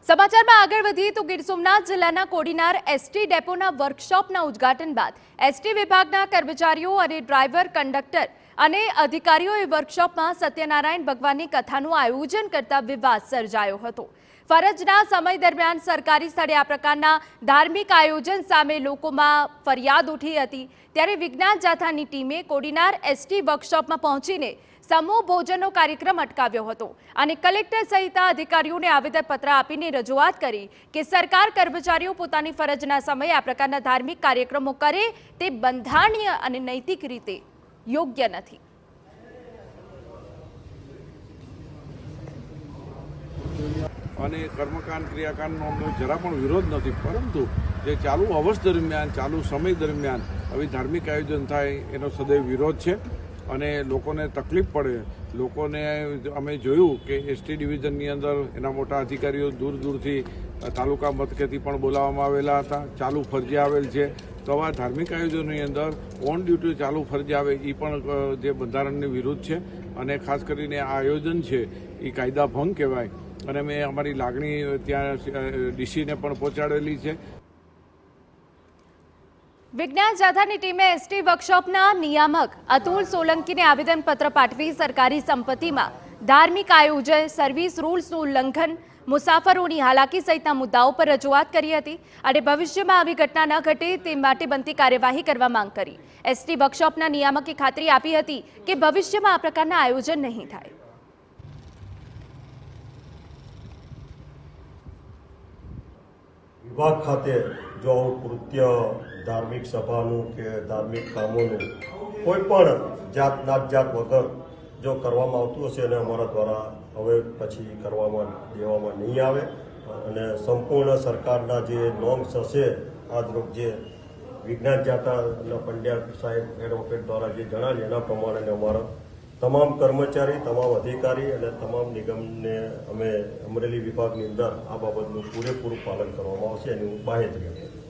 સમાચારમાં આગળ વધીએ તો ગીર સોમનાથ જિલ્લાના કોડીનાર એસટી ડેપોના વર્કશોપના ઉદ્ઘાટન બાદ એસટી વિભાગના કર્મચારીઓ અને ડ્રાઈવર કંડક્ટર અને અધિકારીઓએ વર્કશોપમાં સત્યનારાયણ ભગવાનની કથાનું આયોજન કરતા વિવાદ સર્જાયો હતો। ફરજના સમય દરમિયાન સરકારી સ્થળે આ પ્રકારના ધાર્મિક આયોજન સામે લોકોમાં ફરિયાદ ઉઠી હતી। ત્યારે વિજ્ઞાન જાથાની ટીમે કોડીનાર એસટી વર્કશોપમાં પહોંચીને સમૂહ ભોજનનો કાર્યક્રમ અટકાવ્યો હતો અને કલેક્ટર સહિત અધિકારીઓને આવેદનપત્ર આપીને રજૂઆત કરી કે સરકાર કર્મચારીઓ પોતાની ફરજના સમયે આ પ્રકારના ધાર્મિક કાર્યક્રમો કરે તે બંધારણીય અને નૈતિક રીતે યોગ્ય નથી। અને કર્મકાંડ ક્રિયાકાંડનો અમને જરા પણ વિરોધ નથી, પરંતુ જે ચાલુ અવર્ષ દરમિયાન ચાલુ સમય દરમિયાન આવી ધાર્મિક આયોજન થાય એનો સદૈવ વિરોધ છે અને લોકોને તકલીફ પડે। લોકોને અમે જોયું કે એસટી ડિવિઝનની અંદર એના મોટા અધિકારીઓ દૂર દૂરથી તાલુકા મથકેથી પણ બોલાવવામાં આવેલા હતા, ચાલુ ફરજે આવેલ છે। તો આવા ધાર્મિક આયોજનની અંદર ઓન ડ્યુટી ચાલુ ફરજે આવે એ પણ જે બંધારણની વિરુદ્ધ છે અને ખાસ કરીને આ આયોજન છે એ કાયદા ભંગ કહેવાય અને મેં અમારી લાગણી ત્યાં ડીસીને પણ પહોંચાડેલી છે। વિજ્ઞાન જાથાની ટીમે એસટી વર્કશોપના નિયામક અતુલ સોલંકીને આવેદનપત્ર પાઠવી સરકારી સંપત્તિમાં ધાર્મિક આયોજન, સર્વિસ રૂલ્સનું ઉલ્લંઘન, મુસાફરોની હાલાકી સહિતના મુદ્દાઓ પર રજૂઆત કરી હતી અને ભવિષ્યમાં આવી ઘટના ન ઘટે તે માટે બનતી કાર્યવાહી કરવા માંગ કરી। એસટી વર્કશોપના નિયામકે ખાતરી આપી હતી કે ભવિષ્યમાં આ પ્રકારના આયોજન નહીં થાય। વિભાગ ખાતે જો આવું કૃત્ય ધાર્મિક સભાનું કે ધાર્મિક કામોનું કોઈ પણ જાત વગર જો કરવામાં આવતું હશે અને અમારા દ્વારા હવે પછી કરવામાં દેવામાં નહીં આવે અને સંપૂર્ણ સરકારના જે નોર્મ્સ હશે આજરોગ જે વિજ્ઞાન જાથાના પંડ્યા સાહેબ એડવોકેટ દ્વારા જે જણાવ્યું એના પ્રમાણે અમારા તમામ કર્મચારી, તમામ અધિકારી અને તમામ નિગમને અમે અમરેલી વિભાગની અંદર આ બાબતનું પૂરેપૂરું પાલન કરવામાં આવશે એની હું બાહેધરી આપું છું।